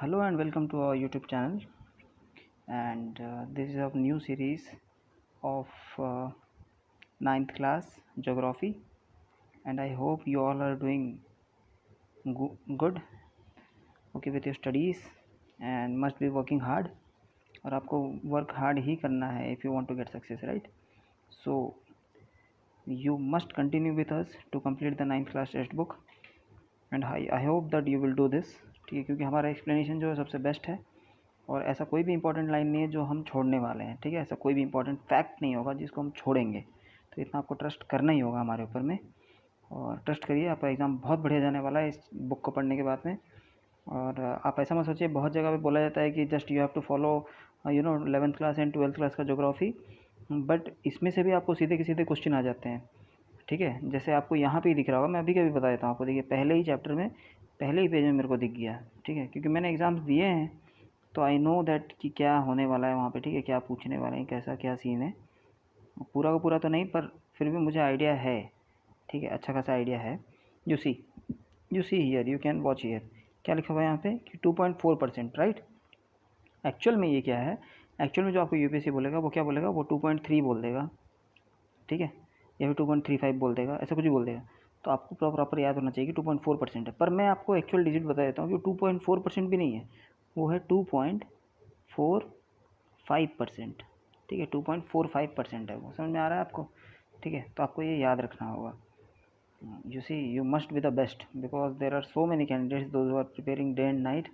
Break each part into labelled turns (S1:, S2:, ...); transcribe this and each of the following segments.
S1: Hello and welcome to our YouTube channel. And this is a new series of ninth class geography. And I hope you all are doing good, okay, with your studies and must be working hard. और आपको work hard ही करना है if you want to get success, right? So you must continue with us to complete the ninth class textbook. And I hope that you will do this. ठीक है, क्योंकि हमारा explanation जो है सबसे बेस्ट है और ऐसा कोई भी इंपॉर्टेंट लाइन नहीं है जो हम छोड़ने वाले हैं। ठीक है, ऐसा कोई भी इंपॉर्टेंट फैक्ट नहीं होगा जिसको हम छोड़ेंगे। तो इतना आपको ट्रस्ट करना ही होगा हमारे ऊपर में, और ट्रस्ट करिए, आपका एग्ज़ाम बहुत बढ़िया जाने वाला है इस बुक को पढ़ने के बाद में। और आप ऐसा मत सोचिए, बहुत जगह पे बोला जाता है कि just you have to follow 11th class and 12th class का ज्योग्राफी, बट इसमें से भी आपको सीधे के सीधे क्वेश्चन आ जाते हैं। ठीक है, जैसे आपको यहाँ पे ही दिख रहा होगा, मैं अभी कभी बता देता हूँ आपको। देखिए, पहले ही चैप्टर में पहले ही पेज में मेरे को दिख गया। ठीक है, क्योंकि मैंने एग्ज़ाम्स दिए हैं तो आई नो दैट कि क्या होने वाला है वहाँ पे। ठीक है, क्या पूछने वाले हैं, कैसा क्या सीन है। पूरा का पूरा तो नहीं, पर फिर भी मुझे आइडिया है। ठीक है, अच्छा खासा आइडिया है। You see here, you can watch here, क्या लिखा हुआ है यहाँ पे कि 2.4%, राइट। एक्चुअल में ये क्या है, एक्चुअल में जो आपको यूपीएससी बोलेगा वो क्या बोलेगा, वो 2.3 बोल देगा। ठीक है, या फिर 2.35 बोल देगा, ऐसा कुछ भी बोल देगा। तो आपको प्रॉपर याद होना चाहिए कि 2.4% है। पर मैं आपको एक्चुअल डिजिट बता देता हूँ कि 2.4% भी नहीं है, वो है 2.45%। ठीक है, 2.45% है वो। समझ में आ रहा है आपको? ठीक है, तो आपको ये याद रखना होगा। You see, you must be the best because there are so many candidates, those who are preparing day and night,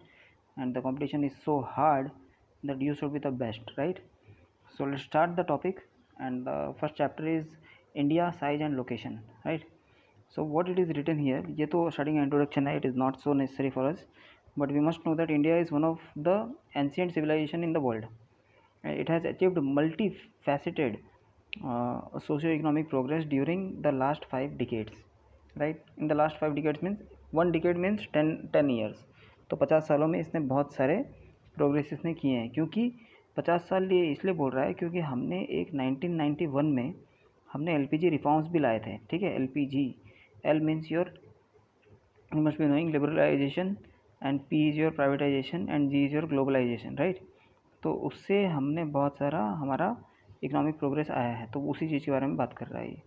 S1: and the competition is so hard that you should be the best, right? So let's start the topic, and the first chapter is India, size and location, right? So what it is written here, ये तो starting introduction है, it is not so necessary for us, but we must know that India is one of the ancient civilization in the world. It has achieved multifaceted socio-economic progress during the last 5 decades, right? In the last 5 decades means 1 decade means 10 years. तो 50 सालों में इसने बहुत सारे progress इसने किए हैं। क्योंकि 50 साल ये इसलिए बोल रहा है क्योंकि हमने एक 1991 में हमने एलपीजी रिफॉर्म्स भी लाए थे। ठीक है, LPG, L means your, you must be knowing, liberalization, and P is your privatization and G is your globalization, right? तो उससे हमने बहुत सारा हमारा इकोनॉमिक प्रोग्रेस आया है, तो उसी चीज़ के बारे में बात कर रहा है ये।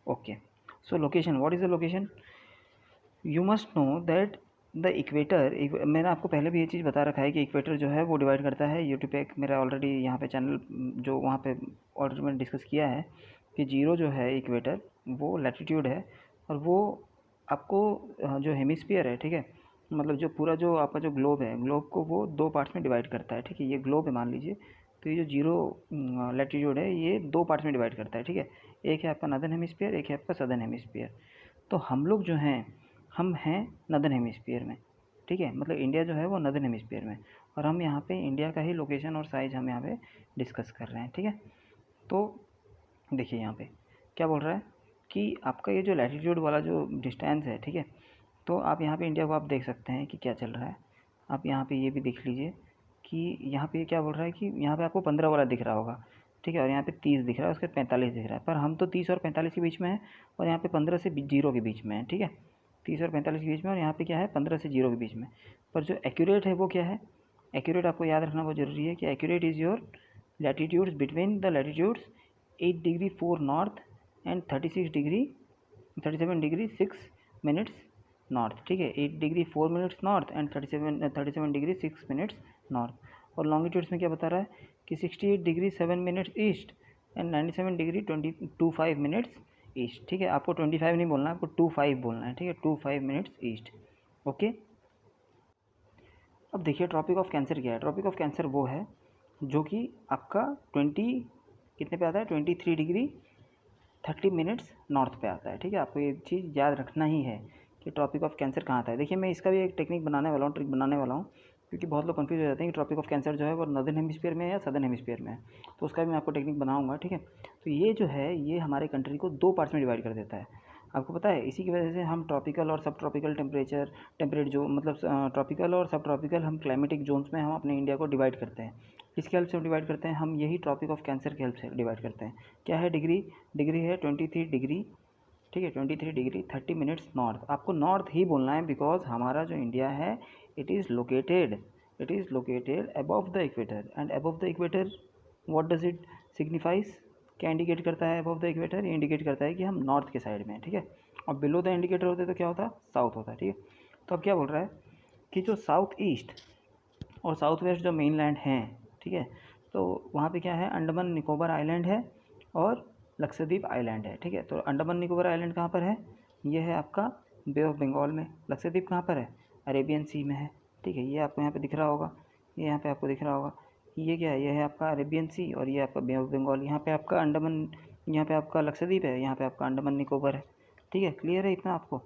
S1: Okay, so location, what is the location? You must know that the equator, मैंने आपको पहले भी ये चीज़ बता रखा है कि इक्वेटर जो है वो डिवाइड करता है। यूट्यूब पे मेरा ऑलरेडी यहाँ पे चैनल जो वहाँ पे ऑलरेडी मैंने डिस्कस किया है कि 0 जो है इक्वेटर वो लैटिट्यूड है, और वो आपको जो हेमिस्फीयर है, ठीक है, मतलब जो पूरा जो आपका जो ग्लोब है, ग्लोब को वो 2 पार्ट्स में डिवाइड करता है। ठीक है, ये ग्लोब है मान लीजिए, तो ये जो 0 लैटिट्यूड है ये 2 पार्ट्स में डिवाइड करता है। ठीक है, एक है आपका नॉर्दर्न हेमिस्फीयर, एक है आपका सदर्न हेमिस्फीयर। तो हम लोग जो हैं, हम हैं नॉर्दर्न हेमिस्फीयर में। ठीक है, मतलब इंडिया जो है वो नॉर्दर्न हेमिस्फीयर में, और हम यहाँ पे इंडिया का ही लोकेशन और साइज़ हम यहाँ पे डिस्कस कर रहे हैं। ठीक है, तो देखिए यहाँ पे क्या बोल रहा है कि आपका ये जो लैटिट्यूड वाला जो डिस्टेंस है, ठीक है, तो आप यहाँ पे इंडिया को आप देख सकते हैं कि क्या चल रहा है। आप यहाँ पे ये भी देख लीजिए कि यहाँ पे क्या बोल रहा है कि यहाँ पे आपको 15 वाला दिख रहा होगा। ठीक है, और यहाँ पे 30 दिख रहा है, उसके 45 दिख रहा है, पर हम तो 30 और 45 के बीच में है, और यहाँ पे 15 से 0 के बीच में है। ठीक है, 30 और 45 के बीच में, और यहाँ पे क्या है 15 से 0 के बीच में। पर जो एक्यूरेट है वो क्या है, एक्यूरेट आपको याद रखना बहुत ज़रूरी है कि accurate is your latitudes between the latitudes 8 degree 4 north and 37 degree 6 minutes north. ठीक है, 8 degree 4 minutes north and 37 degree 6 minutes north. और लॉन्गिट्यूड्स में क्या बता रहा है कि 68 degree 7 minutes east and 97 degree 25 minutes east. ठीक है, आपको 25 नहीं बोलना है, आपको 25 बोलना है। ठीक है, 25 मिनट्स ईस्ट। ओके, अब देखिए ट्रॉपिक ऑफ कैंसर क्या है। ट्रॉपिक ऑफ कैंसर वो है जो कि आपका 20 कितने पे आता है, 23 डिग्री 30 मिनट्स नॉर्थ पे आता है। ठीक है, आपको ये चीज़ याद रखना ही है कि ट्रॉपिक ऑफ कैंसर कहाँ आता है। देखिए, मैं इसका भी एक टेक्निक बनाने वाला हूँ, ट्रिक बनाने वाला हूँ, क्योंकि बहुत लोग कंफ्यूज हो जाते हैं कि ट्रॉपिक ऑफ कैंसर जो है वो नॉर्दर्न हेमिस्फीयर में है या सदर्न हेमिस्फीयर में है। तो उसका भी मैं आपको टेक्निक बनाऊंगा। ठीक है, तो ये जो है ये हमारे कंट्री को 2 पार्ट्स में डिवाइड कर देता है। आपको पता है, इसी की वजह से हम ट्रॉपिकल और सब ट्रॉपिकल टेम्परेट जो मतलब ट्रॉपिकल और सब ट्रॉपिकल हम क्लाइमेटिक जोन्स में हम अपने इंडिया को डिवाइड करते हैं। किसके हेल्प से डिवाइड करते हैं हम, यही ट्रॉपिक ऑफ कैंसर के हेल्प से डिवाइड करते हैं। क्या है डिग्री, डिग्री है 23 डिग्री। ठीक है, 23 डिग्री 30 मिनट्स नॉर्थ। आपको नॉर्थ ही बोलना है बिकॉज हमारा जो इंडिया है it is located it is located above the equator and above the equator what does it signifies, क्या इंडिकेट करता है अबव द इक्वेटर, ये इंडिकेट करता है कि हम नॉर्थ के साइड में हैं, ठीक है। और बिलो द इंडिकेटर होते तो क्या होता, साउथ होता, ठीक है। तो अब क्या बोल रहा है कि जो साउथ ईस्ट और साउथ वेस्ट जो मेन लैंड हैं, ठीक है, तो वहाँ पे क्या है, अंडमान निकोबार आइलैंड है और लक्षद्वीप आइलैंड है, ठीक है। तो अंडमान निकोबार आइलैंड कहाँ पर है, ये है आपका बे ऑफ बंगाल में। लक्षद्वीप कहाँ पर है, अरेबियन सी में है, ठीक है। ये आपको यहाँ पे दिख रहा होगा, ये यहाँ पे आपको दिख रहा होगा, ये क्या है, ये है आपका अरेबियन सी और ये आपका बे ऑफ बंगाल। यहाँ पे आपका अंडमान, यहाँ पे आपका लक्षद्वीप है, यहाँ पे आपका अंडमान निकोबार है, ठीक है। क्लियर है इतना आपको।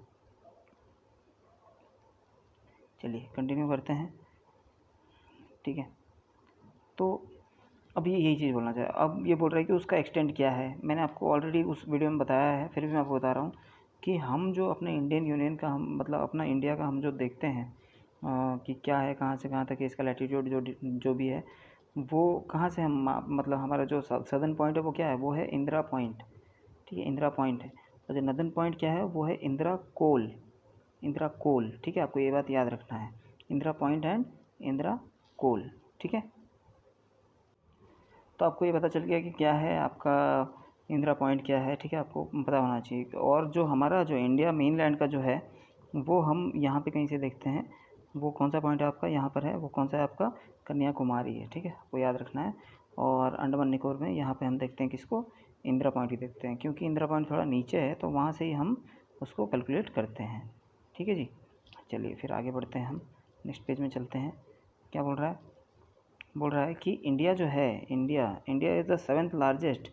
S1: चलिए कंटिन्यू करते हैं, ठीक है। तो अब ये यही चीज़ बोलना चाहे, अब ये बोल रहा है कि उसका एक्सटेंट क्या है। मैंने आपको ऑलरेडी उस वीडियो में बताया है, फिर भी मैं आपको बता रहा हूँ कि हम जो अपने इंडियन यूनियन का, हम मतलब अपना इंडिया का हम जो देखते हैं कि क्या है, कहाँ से कहाँ तक है इसका लैटीट्यूड, जो भी है वो कहाँ से हम मतलब हमारा जो सदर्न पॉइंट है वो क्या है, वो है इंदिरा पॉइंट, ठीक है। इंदिरा पॉइंट है। और जो नदर्न पॉइंट क्या है, वो है इंदिरा कोल, इंदिरा कोल, ठीक है। आपको ये बात याद रखना है, इंदिरा पॉइंट एंड इंदिरा कोल, ठीक है। तो आपको ये पता चल गया कि क्या है आपका इंदिरा पॉइंट क्या है, ठीक है, आपको पता होना चाहिए। और जो हमारा जो इंडिया मेन लैंड का जो है वो हम यहाँ पे कहीं से देखते हैं, वो कौन सा पॉइंट है आपका, यहाँ पर है, वो कौन सा है आपका, कन्याकुमारी है, ठीक है, आपको याद रखना है। और अंडमान निकोबार में यहाँ पे हम देखते हैं किसको, इंदिरा पॉइंट ही देखते हैं, क्योंकि इंदिरा पॉइंट थोड़ा नीचे है तो वहाँ से ही हम उसको कैलकुलेट करते हैं, ठीक है जी। चलिए फिर आगे बढ़ते हैं, हम नेक्स्ट पेज में चलते हैं। क्या बोल रहा है, बोल रहा है कि इंडिया जो है, India India is the 7th largest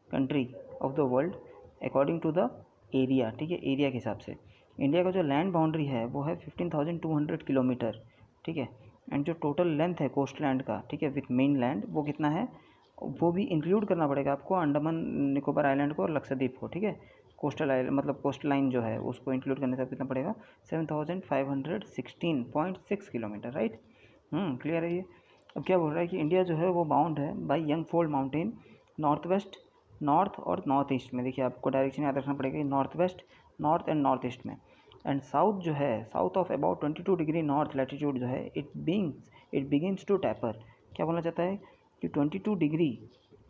S1: country of the world according to the area, ठीक है। एरिया के हिसाब से इंडिया का जो लैंड बाउंड्री है वो है 15,200 किलोमीटर, ठीक है। एंड जो टोटल लेंथ है कोस्ट लैंड का, ठीक है, विथ मेन लैंड, वो कितना है, वो भी इंक्लूड करना पड़ेगा आपको अंडमान निकोबार आइलैंड को और लक्षद्वीप को, ठीक है। कोस्टल आइलैंड मतलब कोस्ट लाइन जो है उसको इंक्लूड करने से कितना पड़ेगा, 7,516.6 किलोमीटर, राइट। क्लियर है ये। अब क्या बोल रहा है कि इंडिया जो है वो बाउंड है by young fold mountain, north west, north और नॉर्थ ईस्ट में। देखिए आपको डायरेक्शन याद रखना पड़ेगा, north west, north and north east में। एंड साउथ जो है, south of about 22 degree north latitude जो है, इट बिगिंस टू टैपर। क्या बोलना चाहता है कि 22 डिग्री,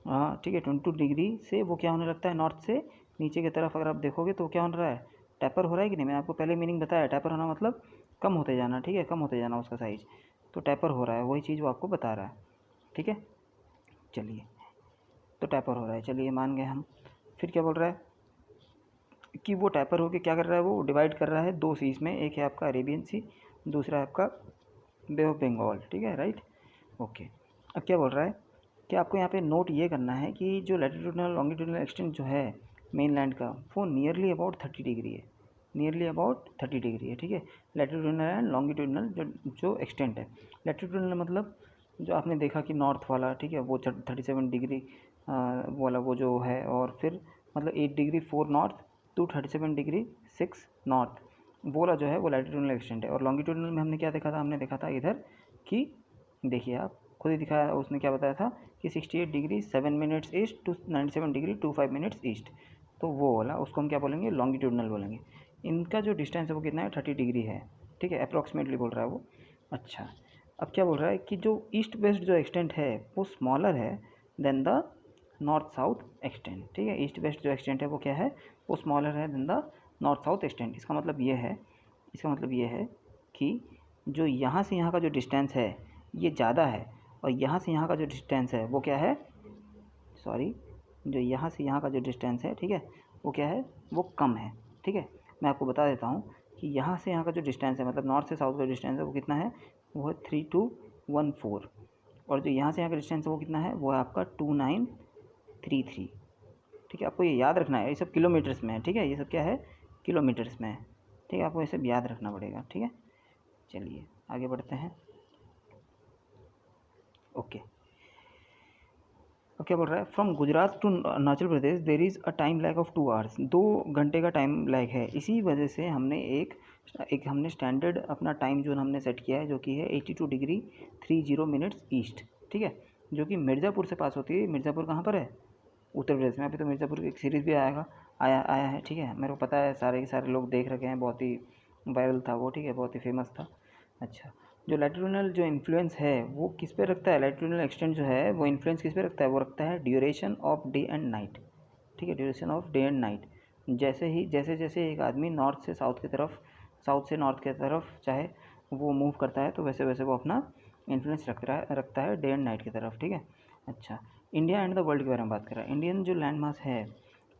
S1: हाँ ठीक है, 22 डिग्री से वो क्या होने लगता है, नॉर्थ से नीचे की तरफ अगर आप देखोगे तो क्या हो रहा है, टैपर हो रहा है कि नहीं। मैंने आपको पहले मीनिंग बताया, टैपर होना मतलब कम होते जाना, ठीक है, कम होते जाना उसका साइज़। तो टैपर हो रहा है, वही चीज़ वो आपको बता रहा है, ठीक है। चलिए, तो टैपर हो रहा है, चलिए मान गए हम। फिर क्या बोल रहा है कि वो टैपर होके क्या कर रहा है, वो डिवाइड कर रहा है दो सीज में, एक है आपका अरेबियन सी, दूसरा है आपका बे ऑफ बंगाल, ठीक है, राइट। ओके। अब क्या बोल रहा है कि आपको यहाँ पे नोट ये करना है कि जो लैटिट्यूडनल लॉन्गिट्यूडनल एक्सटेंट जो है मेन लैंड का, वो नियरली अबाउट 30 डिग्री है, नियरली अबाउट 30 डिग्री है, ठीक है। लैटिट्यूडनल एंड लॉन्गिट्यूडनल जो एक्सटेंट है, लैटिट्यूडनल मतलब जो आपने देखा कि नॉर्थ वाला, ठीक है, वो 37 डिग्री वाला वो जो है, और फिर मतलब 8 degree 4 north to 37 degree 6 north, वो वाला जो है वो लैटिट्यूडनल एक्सटेंट है। और लॉन्गिट्यूडनल में हमने क्या देखा था, हमने देखा था इधर कि देखिए आप खुद ही दिखाया, उसने क्या बताया था कि 68 degree 7 minutes east to 97 degree 25 minutes east, तो वो वाला उसको हम क्या बोलेंगे, लॉन्गिट्यूडनल बोलेंगे। इनका जो डिस्टेंस है वो कितना है, 30 डिग्री है, ठीक है, अप्रॉक्सीमेटली बोल रहा है वो। अच्छा, अब क्या बोल रहा है कि जो ईस्ट वेस्ट जो एक्सटेंट है वो स्मॉलर है than the north south extent, ठीक है। ईस्ट वेस्ट जो एक्सटेंट है वो क्या है, वो स्मॉलर है than the north south extent. इसका मतलब ये है, इसका मतलब ये है कि जो यहाँ से यहाँ का जो डिस्टेंस है ये ज़्यादा है, और यहाँ से यहाँ का जो डिस्टेंस है वो क्या है, सॉरी, जो यहाँ से यहाँ का जो डिस्टेंस है, ठीक है, वो क्या है, वो कम है, ठीक है। मैं आपको बता देता हूँ कि यहाँ से यहाँ का जो डिस्टेंस है, मतलब नॉर्थ से साउथ का डिस्टेंस है वो कितना है, वो है 3214। और जो यहाँ से यहाँ का डिस्टेंस है वो कितना है, वो है आपका 2933, ठीक है। आपको ये याद रखना है, ये सब किलोमीटर्स में है, ठीक है, ये सब क्या है, किलोमीटर्स में है, ठीक है। आपको ये सब याद रखना पड़ेगा, ठीक है। चलिए आगे बढ़ते हैं। ओके। अब क्या बोल रहा है, from Gujarat to Arunachal Pradesh there is a time lag of 2 hours, 2 घंटे का टाइम लैग है। इसी वजह से हमने एक हमने स्टैंडर्ड अपना टाइम जोन हमने सेट किया है, जो कि है 82 डिग्री 30 मिनट्स ईस्ट, ठीक है, जो कि मिर्ज़ापुर से पास होती है। मिर्ज़ापुर कहाँ पर है, उत्तर प्रदेश में। अभी तो मिर्ज़ापुर की एक सीरीज़ भी आया है, ठीक है, मेरे को पता है, सारे के सारे लोग देख रखे हैं, बहुत ही वायरल था वो, ठीक है, बहुत ही फेमस था। अच्छा, जो लैटिट्यूडनल जो इन्फ्लुएंस है वो किस पे रखता है, लैटिट्यूडनल एक्सटेंट जो है वो इन्फ्लुएंस किस पे रखता है, वो रखता है duration of day and night. ठीक है, duration of day and night. जैसे जैसे एक आदमी नॉर्थ से साउथ की तरफ, साउथ से नॉर्थ की तरफ चाहे वो मूव करता है, तो वैसे वैसे वो अपना इन्फ्लुएंस रखता है डे एंड नाइट की तरफ। ठीक है, अच्छा, इंडिया एंड द वर्ल्ड के बारे में बात कर रहा है। इंडियन जो लैंड मास है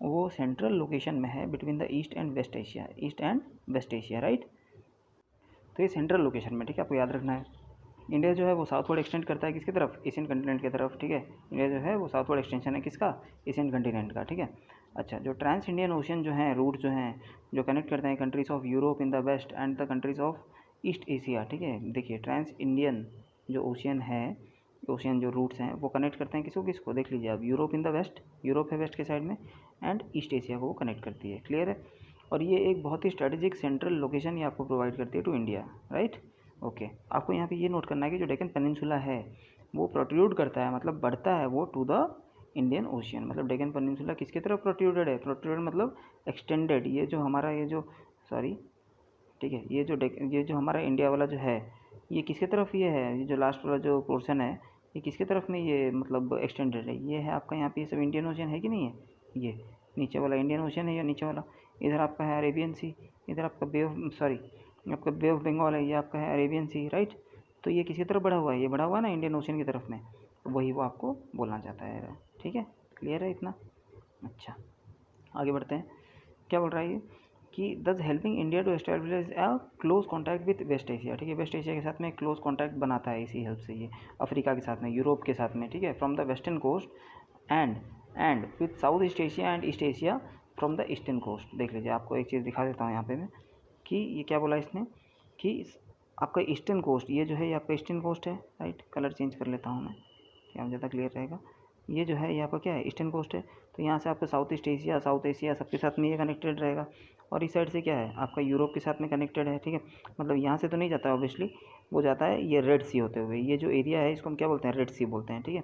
S1: वो सेंट्रल लोकेशन में है between the east and west Asia, east and west Asia, right. तो ये सेंट्रल लोकेशन में, ठीक है, आपको याद रखना है। इंडिया जो है वो साउथवर्ड एक्सटेंड करता है किसकी तरफ, एशियन कंटिनेंट की तरफ। ठीक है, इंडिया जो है वो साउथवर्ड एक्सटेंशन है किसका, एशियन कंटिनेंट का। ठीक है, अच्छा, जो ट्रांस इंडियन ओशियन जो है रूट जो हैं जो कनेक्ट करते हैं countries of Europe in the west and the countries of east Asia. ठीक है, देखिए ट्रांस इंडियन जो ओशियन है, ओशियन जो रूट्स हैं वो कनेक्ट करते हैं किसको किसको, देख लीजिए आप, Europe in the west, Europe है वेस्ट के साइड में, एंड ईस्ट एशिया को वो कनेक्ट करती है। क्लियर है, और ये एक बहुत ही स्ट्रेटेजिक सेंट्रल लोकेशन ये आपको प्रोवाइड करती है टू इंडिया, राइट। ओके, आपको यहाँ पे ये नोट करना है कि जो डेक्कन पेनिनसुला है वो प्रोट्रूड करता है, मतलब बढ़ता है वो टू द इंडियन ओशियन। मतलब डेक्कन पेनिनसुला किसकी तरफ प्रोट्रूडेड है, प्रोट्रूडेड मतलब एक्सटेंडेड। ये जो हमारा ये जो सॉरी ठीक है, ये जो हमारा इंडिया वाला जो है ये किसकी तरफ ये है, ये जो लास्ट वाला जो पोर्शन है ये किसकी तरफ में ये मतलब एक्सटेंडेड है, ये है आपका यहाँ पे, ये सब इंडियन ओशियन है कि नहीं है, ये नीचे वाला इंडियन ओशियन है या नीचे वाला, इधर आपका है अरेबियन सी, इधर आपका आपका बे ऑफ बंगाल है, ये आपका है अरेबियन सी, राइट। तो ये किसकी तरफ बढ़ा हुआ है, ये बढ़ा हुआ है ना इंडियन ओशियन की तरफ में, तो वही वो आपको बोलना चाहता है। ठीक है, क्लियर है इतना। अच्छा, आगे बढ़ते हैं, क्या बोल रहा है ये कि thus helping India to establish a close contact with west Asia. ठीक है, वेस्ट एशिया के साथ में क्लोज कॉन्टैक्ट बनाता है इसी हेल्प से ये, अफ्रीका के साथ में, यूरोप के साथ में। ठीक है, from the western coast and with south east Asia and east Asia from the eastern coast. देख लीजिए, आपको एक चीज़ दिखा देता हूँ यहाँ पे मैं कि ये क्या बोला इसने कि आपका ईस्टर्न कोस्ट, ये जो है ये आपका ईस्टर्न कोस्ट है, राइट। कलर चेंज कर लेता हूँ मैं, क्या ज़्यादा क्लियर रहेगा। ये जो है ये आपका क्या है, ईस्टर्न कोस्ट है, तो यहाँ से आपका साउथ एशिया सबके साथ में ये कनेक्टेड रहेगा, और इस साइड से क्या है आपका यूरोप के साथ में कनेक्टेड है। ठीक है, मतलब यहाँ से तो नहीं जाता ऑब्वियसली, वो जाता है ये रेड सी होते हुए, ये जो एरिया है इसको हम क्या बोलते हैं, रेड सी बोलते हैं। ठीक है,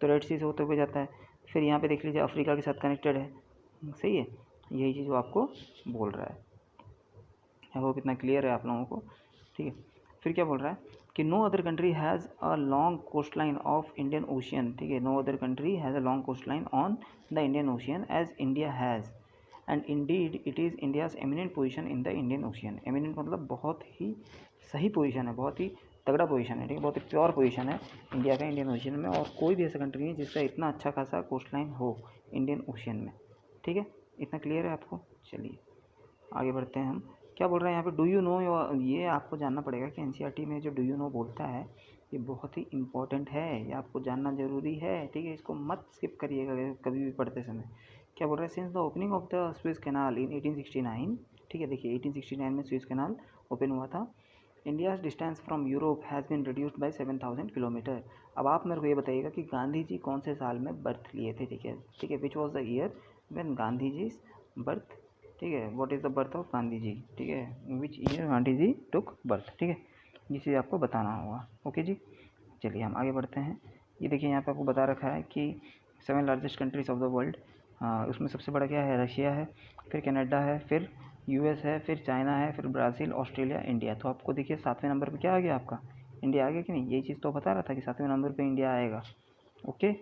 S1: तो रेड सी से होते हुए जाता है, फिर यहाँ पे देख लीजिए अफ्रीका के साथ कनेक्टेड है। सही है, यही चीज़ वो आपको बोल रहा है। वो कितना क्लियर है आप लोगों को। ठीक है, फिर क्या बोल रहा है कि no other country has a long coast line of Indian ocean. ठीक है, no other country has a long coast line on the Indian ocean as India has, and indeed it is India's eminent position in the Indian ocean. Eminent मतलब बहुत ही सही position है, बहुत ही तगड़ा position है। ठीक है, बहुत ही प्योर पोजीशन है इंडिया का इंडियन ओशियन में, और कोई भी ऐसा कंट्री नहीं जिसका इतना अच्छा खासा कोस्ट लाइन हो इंडियन ओशियन में। ठीक है, इतना क्लियर है आपको। चलिए आगे बढ़ते हैं हम, क्या बोल रहे हैं यहाँ पे, डू यू नो, ये आपको जानना पड़ेगा कि एनसीईआरटी में जो डू यू नो बोलता है ये बहुत ही इंपॉर्टेंट है, ये आपको जानना ज़रूरी है। ठीक है, इसको मत स्किप करिएगा कभी भी पढ़ते समय। क्या बोल रहा है, since the opening of the Swiss canal in 1869। ठीक है, देखिए 1869 में स्विस कैनाल ओपन हुआ था। India's distance from Europe has been reduced by 7000 kilometre. अब आप मेरे को ये बताइएगा कि गांधी जी कौन से साल में बर्थ लिए थे। ठीक है, which was the year when Gandhi ji birth. ठीक है, what is the birth of Gandhi ji. ठीक है, which year Gandhi ji took birth. ठीक है, ये चीज़ आपको बताना होगा। ओके जी, चलिए हम आगे बढ़ते हैं। ये देखिए यहाँ पे आपको बता रखा है कि 7 largest countries of the world, उसमें सबसे बड़ा क्या है, रशिया है, फिर कनाडा है, फिर यूएस है, फिर चाइना है, फिर ब्राज़ील, ऑस्ट्रेलिया, इंडिया। तो आपको देखिए 7वें नंबर पे क्या आ गया आपका, इंडिया आ गया कि नहीं। यही चीज़ तो बता रहा था कि 7वें नंबर पे इंडिया आएगा। ओके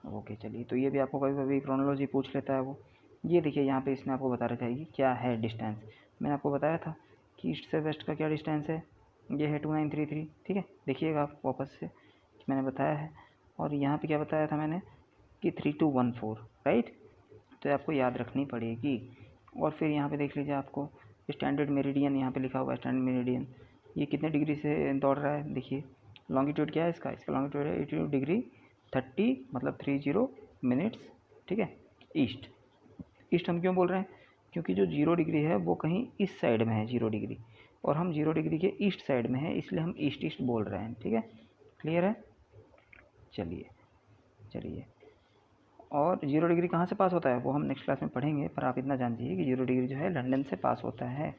S1: ओके, चलिए तो ये भी आपको कभी कभी क्रोनोलॉजी पूछ लेता है वो। ये देखिए यहाँ पे इसने आपको बता रखा है कि क्या है डिस्टेंस। मैंने आपको बताया था कि ईस्ट से वेस्ट का क्या डिस्टेंस है, ये है 2933। ठीक है, देखिएगा आप वापस से मैंने बताया है। और यहाँ पे क्या बताया था मैंने कि 3214, राइट। तो आपको याद रखनी पड़ेगी। और फिर यहाँ पे देख लीजिए आपको स्टैंडर्ड मेरिडियन यहाँ पे लिखा हुआ है, स्टैंडर्ड मेरिडियन ये कितने डिग्री से दौड़ रहा है। देखिए लॉन्गिट्यूड क्या है इसका लॉन्गिट्यूड है 82 डिग्री 30 मतलब 30 मिनट्स। ठीक है, ईस्ट ईस्ट हम क्यों बोल रहे हैं, क्योंकि जो 0 डिग्री है वो कहीं इस साइड में है 0 डिग्री, और हम 0 डिग्री के ईस्ट साइड में है, इसलिए हम ईस्ट ईस्ट बोल रहे हैं। ठीक है, क्लियर है। चलिए चलिए, और 0 डिग्री कहाँ से पास होता है वो हम नेक्स्ट क्लास में पढ़ेंगे, पर आप इतना जान लीजिए कि 0 डिग्री जो है लंदन से पास होता है।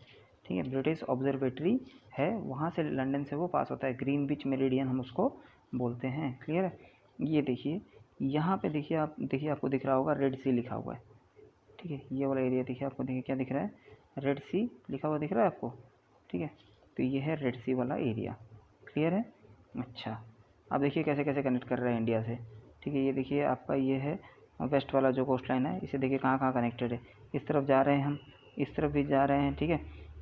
S1: ठीक है, ब्रिटिश ऑब्जर्वेटरी है, वहाँ से लंदन से वो पास होता है, ग्रीनविच मेरिडियन हम उसको बोलते हैं। क्लियर है। ये देखिए यहाँ पे देखिए आप, देखिए आपको दिख रहा होगा रेड सी लिखा हुआ है। ठीक है, ये वाला एरिया देखिए आपको, देखिए क्या दिख रहा है, रेड सी लिखा हुआ दिख रहा है आपको। ठीक है, तो ये है रेड सी वाला एरिया। क्लियर है। अच्छा, अब देखिए कैसे कैसे कनेक्ट कर रहा है इंडिया से। ठीक है, ये देखिए आपका ये है वेस्ट वाला जो कोस्ट लाइन है, इसे देखिए कहाँ कहाँ कनेक्टेड है। इस तरफ जा रहे हैं हम, इस तरफ भी जा रहे हैं। ठीक है,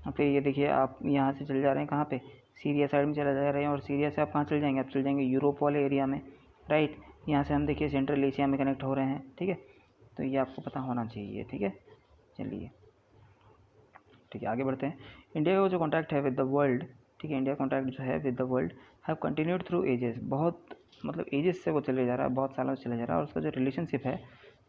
S1: फिर ये देखिए आप यहाँ से चले जा रहे हैं कहाँ पे, सीरिया साइड में चले जा रहे हैं, और सीरिया से आप कहाँ चले जाएंगे, आप चले जाएंगे यूरोप वाले एरिया में, राइट। यहाँ से हम देखिए सेंट्रल एशिया में कनेक्ट हो रहे हैं। ठीक है, तो ये आपको पता होना चाहिए। ठीक है, चलिए ठीक है आगे बढ़ते हैं। इंडिया का जो कॉन्टैक्ट है विद द वर्ल्ड, ठीक है, इंडिया कॉन्टैक्ट जो है with the world have continued through ages, बहुत मतलब एजेस से वो चले जा रहा है, बहुत सालों से चले जा रहा है। और उसका जो रिलेशनशिप है,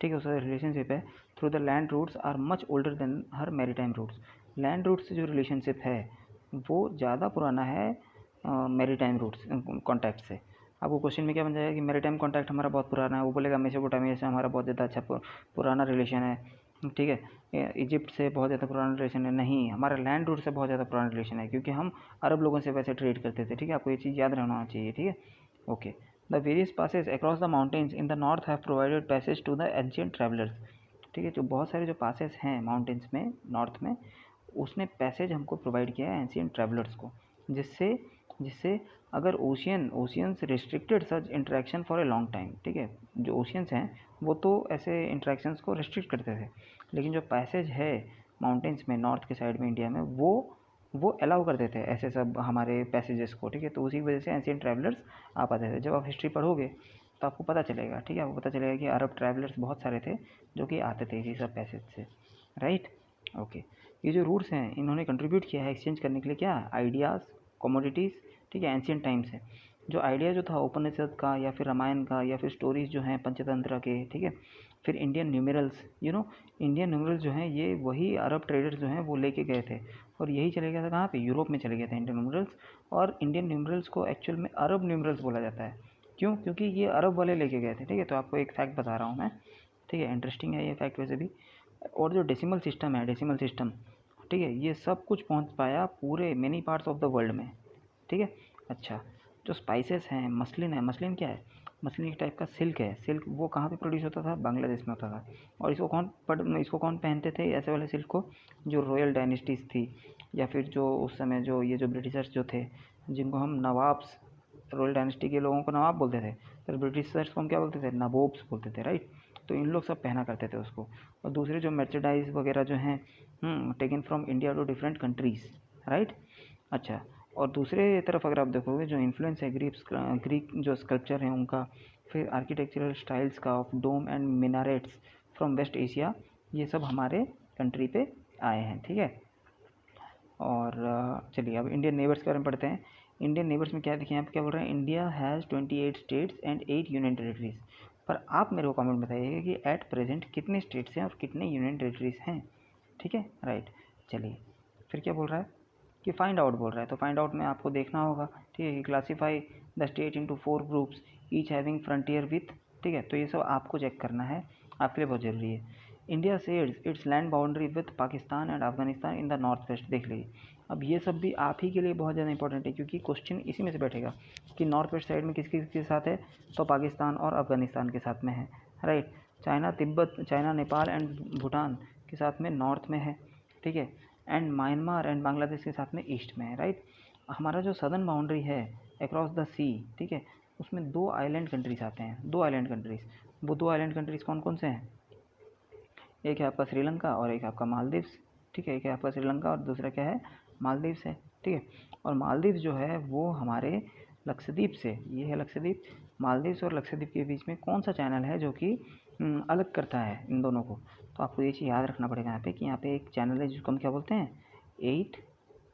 S1: ठीक है, उसका रिलेशनशिप है through the land routes are much older than her maritime routes. Land route से जो रिलेशनशिप है वो ज़्यादा पुराना है मैरीटाइम रूट्स कॉन्टैक्ट से। आपको क्वेश्चन में क्या बन जाएगा कि मैरीटाइम कॉन्टैक्ट हमारा बहुत पुराना है, वो बोलेगा मेसोपोटामिया से हमारा बहुत ज़्यादा अच्छा पुराना रिलेशन है। ठीक है, इजिप्ट से बहुत ज़्यादा पुराना रिलेशन है, नहीं, हमारा लैंड रूट से बहुत ज़्यादा पुराना रिलेशन है, क्योंकि हम अरब लोगों से वैसे ट्रेड करते थे। ठीक है, आपको ये चीज़ याद रहना चाहिए। ठीक है, okay. The various passes across the mountains in the north have provided passage to the ancient travellers. ठीक है, जो बहुत सारे जो पासेस हैं माउंटेन्स में नॉर्थ में, उसने पैसेज हमको प्रोवाइड किया है एंशिएंट ट्रैवलर्स को, जिससे जिससे अगर oceans restricted such interaction for a long time. ठीक है, जो ओशियंस हैं वो तो ऐसे इंटरेक्शंस को रिस्ट्रिक्ट करते थे, लेकिन जो पैसेज है माउंटेन्स में नॉर्थ के साइड में इंडिया में, वो अलाउ करते थे ऐसे सब हमारे पैसेजेस को। ठीक है, तो उसी वजह से एंशिएंट ट्रैवलर्स आ पाते थे। जब आप हिस्ट्री पढ़ोगे तो आपको पता चलेगा। ठीक है, आपको पता चलेगा कि अरब ट्रैवलर्स बहुत सारे थे जो कि आते थे इसी सब पैसेज से, राइट। ओके, ये जो रूट्स हैं इन्होंने कंट्रीब्यूट किया है एक्सचेंज करने के लिए क्या, आइडियाज़, कमोडिटीज़। ठीक है, एंशिएंट टाइम से जो आइडिया जो था उपनिषद का या फिर रामायण का या फिर स्टोरीज जो हैं पंचतंत्र के, ठीक है, फिर इंडियन न्यूमेरल्स, इंडियन न्यूमेरल्स जो हैं ये वही अरब ट्रेडर्स जो हैं वो लेके गए थे, और यही चले गया था कहाँ पे, यूरोप में चले गए थे इंडियन न्यूमेरल्स। और इंडियन न्यूमेरल्स को एक्चुअल में अरब न्यूमेरल्स बोला जाता है। क्यों, क्योंकि ये अरब वाले लेके गए थे। ठीक है, तो आपको एक फैक्ट बता रहा हूँ मैं। ठीक है, इंटरेस्टिंग है ये फैक्ट वैसे भी। और जो डेसिमल सिस्टम है, डेसिमल सिस्टम, ठीक है, ये सब कुछ पहुंच पाया पूरे many parts of the world में। ठीक है, अच्छा, जो स्पाइसेस हैं, मसलिन है, मसलिन क्या है, मसलिन एक टाइप का सिल्क है। सिल्क वो कहाँ पे प्रोड्यूस होता था, बांग्लादेश में होता था। और इसको कौन पहनते थे ऐसे वाले सिल्क को, जो रॉयल डायनेस्टीज़ थी, या फिर जो उस समय जो ये जो ब्रिटिशर्स जो थे, जिनको हम नवाब्स, रॉयल डायनेस्टी के लोगों को नवाब बोलते थे, तो ब्रिटिशर्स को हम क्या बोलते थे, नबोब्स बोलते थे, राइट। तो इन लोग सब पहना करते थे उसको। और दूसरे जो मर्चेंडाइज वगैरह जो हैं taken from India to different countries, right. अच्छा, और दूसरे तरफ अगर आप देखोगे जो इन्फ्लुएंस है ग्रीक जो स्कल्पचर हैं उनका, फिर आर्किटेक्चरल स्टाइल्स का of dome and minarets from west Asia, ये सब हमारे कंट्री पे आए हैं। ठीक है, और चलिए अब इंडियन नेबर्स के बारे में पढ़ते हैं। इंडियन नेबर्स में क्या देखिए, यहाँ पे क्या बोल रहे हैं, India has 28 states and 8 union territories. पर आप मेरे को कमेंट बताइएगा कि एट प्रेजेंट कितने स्टेट्स हैं और कितने यूनियन टेरिटरीज हैं। ठीक है, राइट। चलिए फिर क्या बोल रहा है कि फाइंड आउट बोल रहा है, तो फाइंड आउट में आपको देखना होगा। ठीक है, classify the state into 4 groups each having frontier with. ठीक है, तो ये सब आपको चेक करना है, आपके लिए बहुत ज़रूरी है। India shares it's land boundary with Pakistan and Afghanistan in the north west. देख लीजिए, अब ये सब भी आप ही के लिए बहुत ज़्यादा इंपॉर्टेंट है, क्योंकि क्वेश्चन इसी में से बैठेगा कि नॉर्थ वेस्ट साइड में किसके साथ है, तो पाकिस्तान और अफगानिस्तान के साथ में है, right. China Tibet, China Nepal and Bhutan के साथ में नॉर्थ में है। ठीक है, एंड म्यांमार एंड बांग्लादेश के साथ में ईस्ट में है, राइट। हमारा जो सदर्न बाउंड्री है अक्रॉस द सी, ठीक है, उसमें 2 आइलैंड कंट्रीज़ आते हैं, 2 आइलैंड कंट्रीज़। वो 2 आइलैंड कंट्रीज़ कौन कौन से हैं, एक है आपका श्रीलंका और एक है आपका मालदीव्स। ठीक है, एक है आपका श्रीलंका और दूसरा क्या है, मालदीव्स है। ठीक है, और मालदीव्स जो है वो हमारे लक्षद्वीप से, ये है लक्षद्वीप, मालदीव्स और लक्षद्वीप के बीच में कौन सा चैनल है जो कि अलग करता है इन दोनों को। तो आपको ये चीज़ याद रखना पड़ेगा यहाँ पे कि यहाँ पे एक चैनल है जिसको हम क्या बोलते हैं, 8,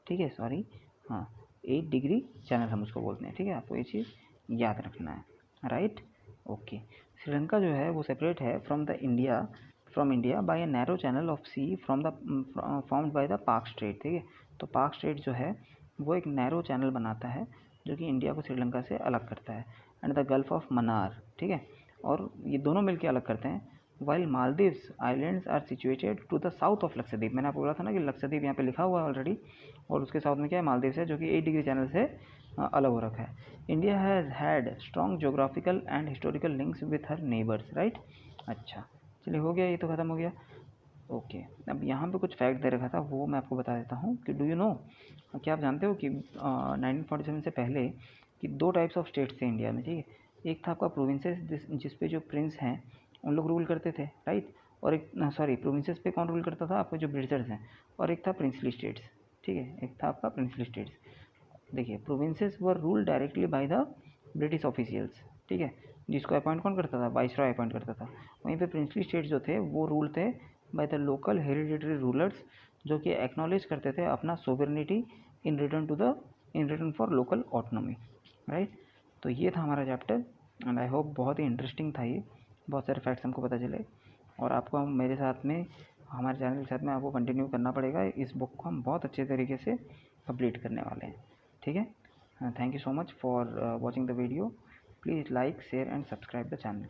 S1: ठीक है, सॉरी, हाँ, 8 डिग्री चैनल हम उसको बोलते हैं। ठीक है, आपको ये चीज़ याद रखना है, राइट। ओके, श्रीलंका जो है वो सेपरेट है from India by a narrow channel of sea formed by the Palk strait. ठीक है, तो पाक स्ट्रेट जो है वो एक नैरो चैनल बनाता है जो कि इंडिया को श्रीलंका से अलग करता है, and the gulf of Mannar. ठीक है, और ये दोनों मिलकर अलग करते हैं। While Maldives islands are situated to the south of Lakshadweep. मैंने आपको बोला था ना कि लक्षद्वीप यहाँ पे लिखा हुआ है ऑलरेडी, और उसके साउथ में क्या है, मालदीव्स है, जो कि 8 डिग्री चैनल से अलग हो रखा है। India has had strong geographical and historical links with her neighbours, right. अच्छा, चलिए हो गया, ये तो ख़त्म हो गया। ओके, अब यहाँ पे कुछ फैक्ट दे रखा था, वो मैं आपको बता देता हूँ कि डू यू नो, क्या आप जानते हो कि 1947 से पहले कि 2 टाइप्स ऑफ स्टेट्स थे इंडिया में, ठीक है। एक था आपका प्रोविंसेस, जिस पे जो प्रिंस हैं उन लोग रूल करते थे, राइट। और एक सॉरी, प्रोविंसेस पे कौन रूल करता था, आपके जो ब्रिटिशर्स हैं। और एक था प्रिंसली स्टेट्स, ठीक है, एक था आपका प्रिंसली स्टेट्स। देखिए, provinces were rule directly by the British officials, ठीक है, जिसको अपॉइंट कौन करता था, वाइसरॉय अपॉइंट करता था। वहीं पे प्रिंसली स्टेट्स जो थे वो रूल थे by the local hereditary rulers, जो कि एक्नॉलेज करते थे अपना sovereignty in return for local autonomy, right. तो ये था हमारा चैप्टर, एंड आई होप बहुत ही इंटरेस्टिंग था ये, बहुत सारे फैक्ट्स हमको पता चले। और आपको मेरे साथ में, हमारे चैनल के साथ में आपको कंटिन्यू करना पड़ेगा, इस बुक को हम बहुत अच्छे तरीके से कंप्लीट करने वाले हैं, ठीक है। Thank you so much for watching the video. Please like, share and subscribe the channel.